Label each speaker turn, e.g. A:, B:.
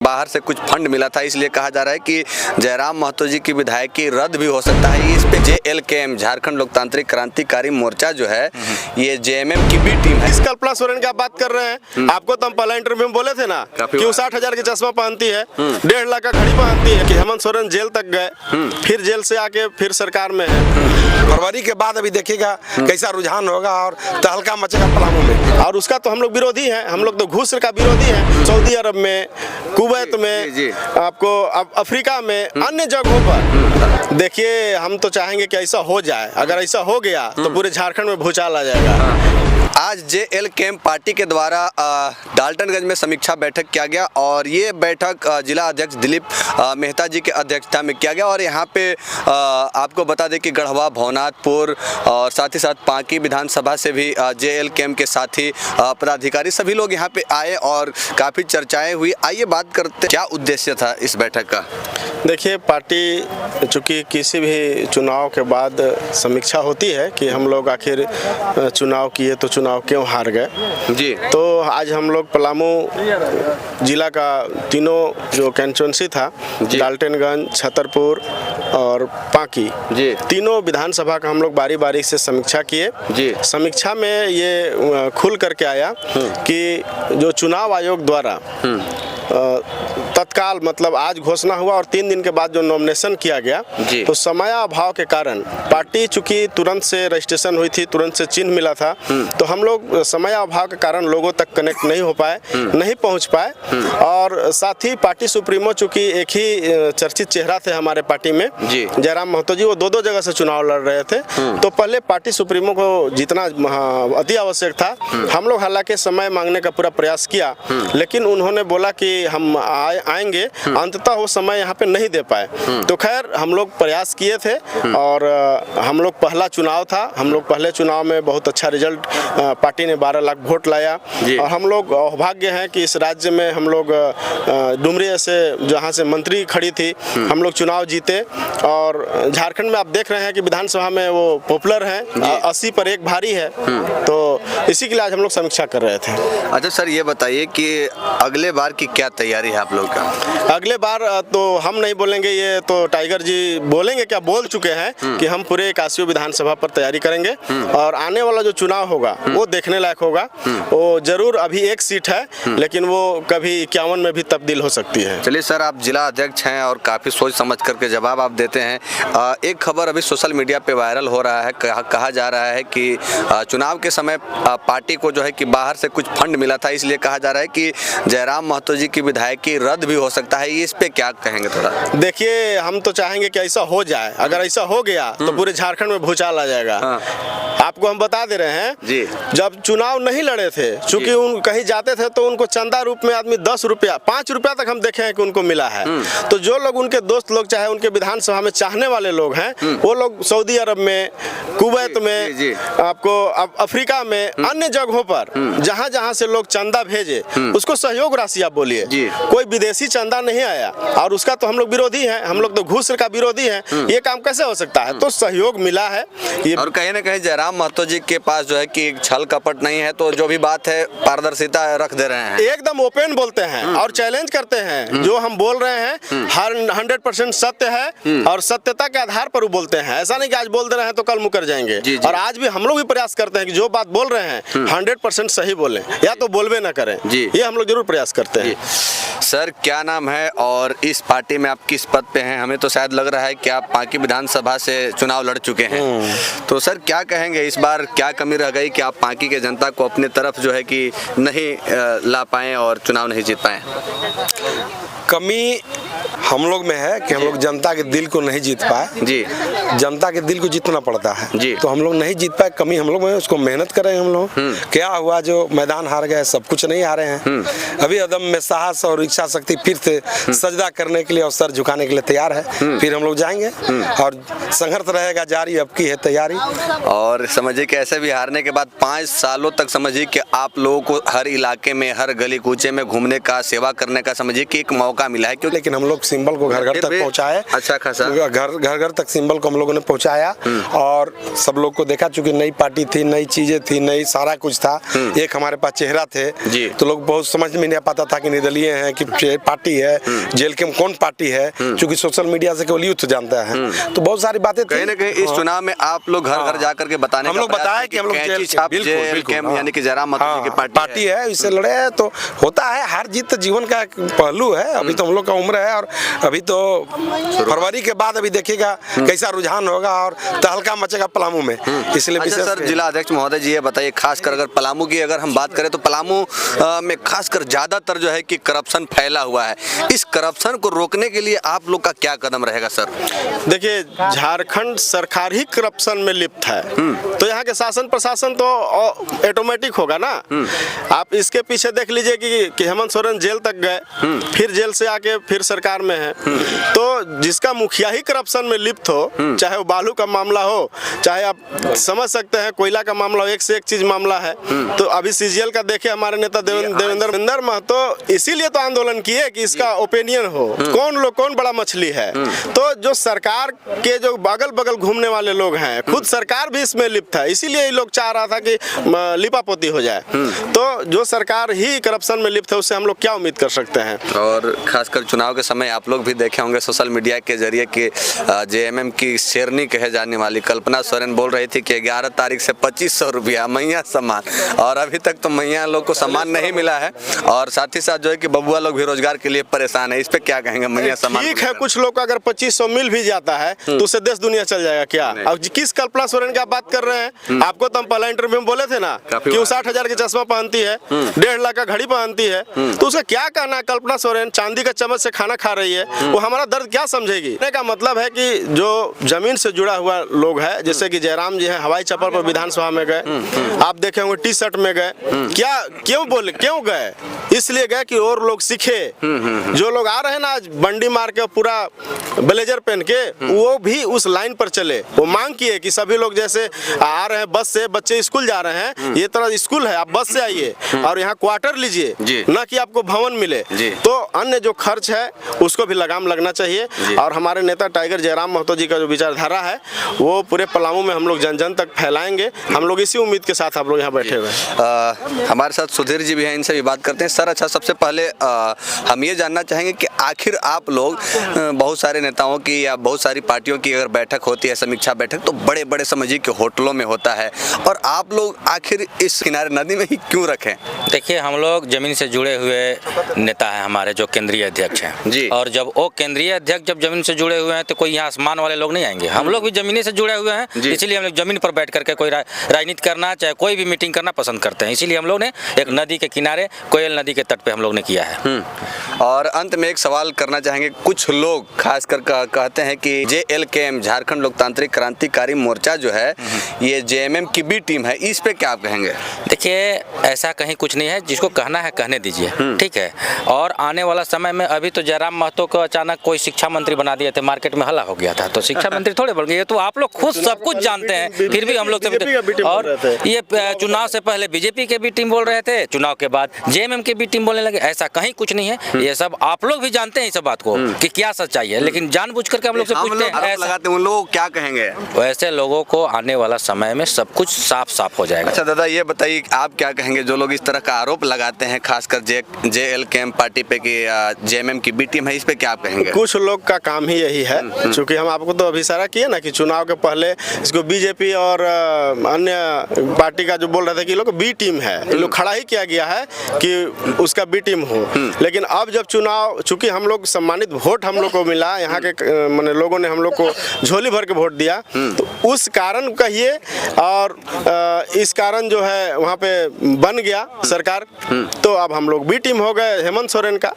A: बाहर से कुछ फंड मिला था, इसलिए कहा जा रहा है कि जयराम महतो जी की विधायकी रद्द भी हो सकता है। इस पे JLKM झारखंड लोकतांत्रिक क्रांतिकारी मोर्चा जो है ये JMM की भी टीम है।
B: इस कल्पना सोरेन की आप बात कर रहे हैं, आपको तो हम पहला इंटरव्यू में बोले थे ना कि वो 60,000 के चश्मा पहनती है, 1.5 लाख का घड़ी पहनती है, कि हेमंत सोरेन जेल तक गए, फिर जेल से आके फिर सरकार में है।
C: फरवरी के बाद अभी देखिएगा कैसा रुझान होगा और तहलका मचेगा पलामू में।
B: और उसका तो हम लोग विरोधी हैं, हम लोग तो घूस का विरोधी हैं। सऊदी अरब में, कुवैत में, आपको अफ्रीका में, अन्य जगहों पर देखिए, हम तो चाहेंगे कि ऐसा हो जाए। अगर ऐसा हो गया तो पूरे झारखंड में भूचाल आ जाएगा।
A: आज JLKM पार्टी के द्वारा डाल्टनगंज में समीक्षा बैठक किया गया और ये बैठक जिला अध्यक्ष दिलीप मेहता जी के अध्यक्षता में किया गया। और यहाँ पे आपको बता दें कि गढ़वा, भवनाथपुर और साथ ही साथ पांकी विधानसभा से भी JLKM के साथी पदाधिकारी सभी लोग यहाँ पे आए और काफ़ी चर्चाएं हुई। आइए बात करते क्या उद्देश्य था इस बैठक का।
B: देखिए, पार्टी चूँकि किसी भी चुनाव के बाद समीक्षा होती है कि हम लोग आखिर चुनाव किए तो चुनाव क्यों हार गए
A: जी,
B: तो आज हम लोग पलामू जिला का तीनों जो कंस्टिट्यूंसी था, डाल्टनगंज, छतरपुर और पांकी, तीनों विधानसभा का हम लोग बारी बारी से समीक्षा किए। समीक्षा में ये खुल करके आया कि जो चुनाव आयोग द्वारा तत्काल मतलब आज घोषणा हुआ और 3 दिन के बाद जो नॉमिनेशन किया गया, तो समय अभाव के कारण पार्टी चूंकि तुरंत से रजिस्ट्रेशन हुई थी, तुरंत से चिन्ह मिला था, तो हम लोग समय अभाव के कारण लोगों तक कनेक्ट नहीं हो पाए, नहीं पहुंच पाए। और साथ ही पार्टी सुप्रीमो चूंकि एक ही चर्चित चेहरा थे हमारे पार्टी में, जयराम महतो जी, वो 2-2 जगह से चुनाव लड़ रहे थे, तो पहले पार्टी सुप्रीमो को जितना अति आवश्यक था, हम लोग हालांकि समय मांगने का पूरा प्रयास किया, लेकिन उन्होंने बोला कि हम आएंगे, अंततः वो समय यहाँ पे नहीं दे पाए। तो खैर हम लोग प्रयास किए थे और हम लोग पहला चुनाव था, हम लोग पहले चुनाव में बहुत अच्छा रिजल्ट, पार्टी ने 12 लाख वोट लाया और हम लोग भाग्य हैं कि इस राज्य में हम लोग डुमरी से जहाँ से मंत्री खड़ी थी, हम लोग चुनाव जीते। और झारखंड में आप देख रहे हैं कि विधानसभा में वो पॉपुलर हैं, 80 पर 1 भारी है, तो इसी के लिए आज हम लोग समीक्षा कर रहे थे।
A: अच्छा सर, ये बताइए कि अगले बार की क्या तैयारी है आप लोग का?
B: अगले बार तो हम नहीं बोलेंगे, ये तो टाइगर जी बोलेंगे, क्या बोल चुके हैं कि हम पूरे कासियो विधानसभा पर तैयारी करेंगे और आने वाला जो चुनाव होगा वो देखने लायक होगा। वो जरूर अभी 1 सीट है, लेकिन वो कभी 51 में भी तब्दील हो सकती है।
A: चलिए सर, आप जिला अध्यक्ष हैं और काफ़ी सोच समझ करके जवाब आप देते हैं। एक खबर अभी सोशल मीडिया पे वायरल हो रहा है, कहा जा रहा है कि चुनाव के समय पार्टी को जो है कि बाहर से कुछ फंड मिला था, इसलिए कहा जा रहा है कि जयराम महतो जी की विधायकी रद्द भी हो सकता है। इस पे क्या कहेंगे थोड़ा?
B: देखिए, हम तो चाहेंगे कि ऐसा हो जाए। अगर ऐसा हो गया तो पूरे झारखंड में भूचाल आ जाएगा। आपको हम बता दे रहे हैं
A: जी,
B: जब चुनाव नहीं लड़े थे, चूंकि उन कहीं जाते थे तो उनको चंदा रूप में आदमी 10 रुपया, 5 रुपया तक हम देखे हैं कि उनको मिला है। तो जो लोग उनके दोस्त लोग, चाहे उनके विधानसभा में चाहने वाले लोग हैं, वो लोग सऊदी अरब में, कुवैत में, आपको अफ्रीका में, अन्य जगहों पर जहाँ जहाँ से लोग चंदा भेजे, उसको सहयोग राशि आप बोलिए, कोई विदेशी चंदा नहीं आया। और उसका तो हम लोग विरोधी हैं, हम लोग तो घूस का विरोधी हैं। ये काम कैसे हो सकता है? तो सहयोग मिला है।
A: और कहीं ना कहीं जयराम महतो जी के पास जो है कि छल कपट नहीं है, तो जो भी बात है पारदर्शिता रख दे रहे हैं,
B: एकदम ओपन बोलते हैं और चैलेंज करते हैं। जो हम बोल रहे हैं हर 100% सत्य है और सत्यता के आधार पर वो बोलते हैं। ऐसा नहीं कि आज बोल दे रहे हैं तो कल मुकर जाएंगे। और आज भी हम लोग भी प्रयास करते हैं कि जो बात बोल रहे हैं 100% सही बोलें, या तो बोलबे ना करें। ये हम लोग जरूर प्रयास करते हैं।
A: सर, क्या नाम है और इस पार्टी में आप किस पद पे हैं? हमें तो शायद लग रहा है कि आप पांकी विधानसभा से चुनाव लड़ चुके हैं, तो सर क्या कहेंगे, इस बार क्या कमी रह गई कि आप पांकी के जनता को अपने तरफ जो है कि नहीं ला पाए और चुनाव नहीं जीत पाए?
C: कमी हम लोग में है कि हम लोग जनता के दिल को नहीं जीत पाए।
A: जी,
C: जनता के दिल को जीतना पड़ता है
A: जी,
C: तो हम लोग नहीं जीत पाए। कमी हम लोग में, उसको मेहनत कर रहे हैं हम लोग। क्या हुआ, जो मैदान हार गए, सब कुछ नहीं हारे हैं। अभी अदम में साहस और इच्छा शक्ति फिर से सजदा करने के लिए और सर झुकाने के लिए तैयार है। फिर हम लोग जाएंगे और संघर्ष रहेगा जारी, अब की है तैयारी।
A: और समझिए कि ऐसे भी हारने के बाद 5 सालों तक समझिए कि आप लोगों को हर इलाके में, हर गली कूचे में घूमने का, सेवा करने का समझिए कि एक मौका मिला है। क्यों?
C: लेकिन हम लोग सिंबल को घर घर तक पहुँचाए।
A: अच्छा खासा
C: घर घर तक सिंबल को हम लोगों ने पहुँचाया और सब लोग को देखा, चूंकि नई पार्टी थी, नई चीजें थी, नई सारा कुछ था। एक हमारे पास चेहरा थे तो लोग बहुत समझ में नहीं पाता था कि निर्दलीय है कि पार्टी है, जेल के कौन पार्टी है, चूंकि सोशल मीडिया से केवल यूथ जानता है। तो बहुत सारी बातें
A: कहीं ना कहीं इस चुनाव में आप लोग घर घर जाकर के बताने
C: हम लोग बताया कि हम लोग
A: जेल कैंप यानी कि जयराम महतो की
C: पार्टी है, इससे लड़े हैं। तो होता है, हार जीत जीवन का एक पहलू है। अभी तो हम लोग का उम्र है और अभी तो फरवरी के बाद अभी देखिएगा कैसा रुझान होगा और तहलका मचेगा पलामू में। इसलिए
A: अच्छा सर, जिला अध्यक्ष महोदय जी ये बताइए, खासकर अगर पलामू की अगर हम बात करें तो पलामू में खासकर ज्यादातर जो है कि करप्शन फैला हुआ है। इस करप्शन को रोकने के लिए आप लोग का क्या कदम रहेगा सर?
B: देखिए, झारखंड सरकार ही करप्शन में लिप्त है, तो यहाँ के शासन प्रशासन तो ऑटोमेटिक होगा ना। आप इसके पीछे देख लीजिए कि हेमंत सोरेन जेल तक गए, फिर जेल से आके फिर सरकार में है। तो जिसका मुखिया ही करप्शन में लिप्त हो, चाहे वो बालू का मामला हो, चाहे आप समझ सकते हैं कोयला का मामला हो, एक से एक चीज मामला है। तो अभी सीजीएल का देखे हमारे नेता देवेंद्र महतो इसीलिए तो आंदोलन किए कि इसका ओपिनियन हो, कौन बड़ा मछली है। तो जो सरकार के जो अगल बगल घूमने वाले लोग हैं, खुद सरकार भी इसमें लिप्त है, इसीलिए ये लोग चाह रहा था कि लिपापोती हो जाए। तो जो सरकार ही करप्शन में लिप्त है, उससे हम लोग क्या उम्मीद कर सकते हैं।
A: और खासकर चुनाव के समय आप लोग भी देखे होंगे सोशल मीडिया के जरिए कि जेएमएम की शेरनी कहे जाने वाली कल्पना सोरेन बोल रही थी कि 11 तारीख से 2500 रुपया मैया सम्मान, और अभी तक तो मैया लोग को सम्मान नहीं मिला है। और साथ ही साथ जो है कि बबुआ लोग भी रोजगार के लिए परेशान है। इस पे क्या कहेंगे मैया सम्मान?
B: ठीक है, कुछ लोग को अगर 2500 मिल भी जाता है तो उससे देश दुनिया चल जाएगा क्या? अब किस कल्पना सोरेन की आप बात कर रहे हैं? आपको तो हम पहला इंटरव्यू में बोले थे ना कि वो 60,000 की चश्मा पहनती है, 1.5 लाख का घड़ी पहनती है, तो उसे क्या कहना? कल्पना सोरेन चांदी का चम्मच से खाना खा रही है, वो हमारा दर्द क्या समझेगी? कहने का मतलब है कि जो जमीन से जुड़ा हुआ लोग है, जैसे कि जयराम जी है, हवाई चप्पल पर विधानसभा में गए, आप देखे होंगे टी शर्ट में गए, क्या क्यों गए? इसलिए गए कि और लोग सीखे। जो लोग आ रहे हैं ना आज बंडी मार के पूरा ब्लेजर पहन के, वो भी उस लाइन पर चले। वो मांग किए कि सभी लोग जैसे आ रहे हैं बस से, बच्चे स्कूल जा रहे हैं, ये तरह स्कूल है, आप बस से आइए और यहाँ क्वार्टर लीजिए, ना कि आपको भवन मिले। तो अन्य जो खर्च है उसको भी लगाम लगना चाहिए। और हमारे नेता टाइगर जयराम महतो जी का जो विचारधारा है वो पूरे पलामू में हम लोग जन जन तक फैलाएंगे। हम लोग इसी उम्मीद के साथ आप लोग यहाँ बैठे हुए हैं।
A: हमारे साथ सुधीर जी भी हैं, इनसे भी बात करते हैं। सर, अच्छा, सबसे पहले हम ये जानना चाहेंगे कि आखिर आप लोग बहुत सारे नेताओं की या बहुत सारी पार्टियों की अगर बैठक होती है, समीक्षा बैठक, तो बड़े बड़े समझिए कि होटलों में होता है, और आप लोग आखिर इस किनारे नदी में ही क्यों रखें?
D: देखिए, हम लोग जमीन से जुड़े हुए नेता हैं, हमारे जो केंद्रीय अध्यक्ष हैं
A: जी।
D: और जब वो केंद्रीय अध्यक्ष जब जमीन से जुड़े हुए हैं तो कोई यहाँ आसमान वाले लोग नहीं आएंगे। हम लोग भी जमीन से जुड़े हुए हैं, इसीलिए हम लोग जमीन पर बैठ करके कोई राजनीति करना, चाहे कोई भी मीटिंग करना पसंद करते हैं। इसीलिए हम लोग ने एक नदी के किनारे, कोयल नदी के तट पे हम लोग ने किया है।
A: और अंत में एक सवाल करना चाहेंगे, कुछ लोग खासकर कहते हैं कि JLKM झारखंड लोकतांत्रिक क्रांतिकारी मोर्चा जो है ये जेएमएम की बी टीम है, इस पे क्या आप कहेंगे?
D: देखिए, ऐसा कहीं कुछ नहीं है, जिसको कहना है कहने दीजिए, ठीक है। और आने वाला समय में अभी तो जयराम महतो को अचानक कोई शिक्षा मंत्री बना दिए थे, मार्केट में हल्ला हो गया था, तो शिक्षा मंत्री थोड़े बन गए। तो आप लोग खुद सब कुछ जानते हैं, फिर भी हम लोग और ये चुनाव से पहले बीजेपी के भी टीम बोल रहे थे, चुनाव के बाद जेएमएम के भी टीम बोलने लगे। ऐसा कहीं कुछ नहीं है, ये सब आप लोग भी जानते हैं इस बात को कि क्या सच्चाई है, लेकिन जानबूझ करके हम लोग से पूछते हैं।
A: लगाते उन लोगों को क्या कहेंगे?
D: वैसे लोगों को आने वाला समय में सब कुछ साफ साफ हो जाएगा।
A: अच्छा दादा, ये बताइए आप क्या कहेंगे जो लोग इस तरह का आरोप लगाते हैं खासकर JLKM पार्टी पे कि जेएमएम की बी टीम है, इस पे क्या आप कहेंगे?
B: कुछ लोग का काम ही यही है, क्योंकि हम आपको तो अभी इशारा किए ना कि चुनाव के पहले इसको बीजेपी और अन्य पार्टी का जो बोल रहे थे कि लोग बी टीम है, इन लोग खड़ा ही किया गया है कि उसका बी टीम हो। लेकिन अब जब चुनाव, चूंकि हम लोग सम्मानित वोट हम लोग को मिला, यहाँ के माने लोगों ने हम लोग को झोली भर के वोट दिया, तो उस कारण कहिए और इस कारण जो है वहाँ पे बन गया सरकार, तो अब हम लोग बी टीम हो गए हेमंत सोरेन का।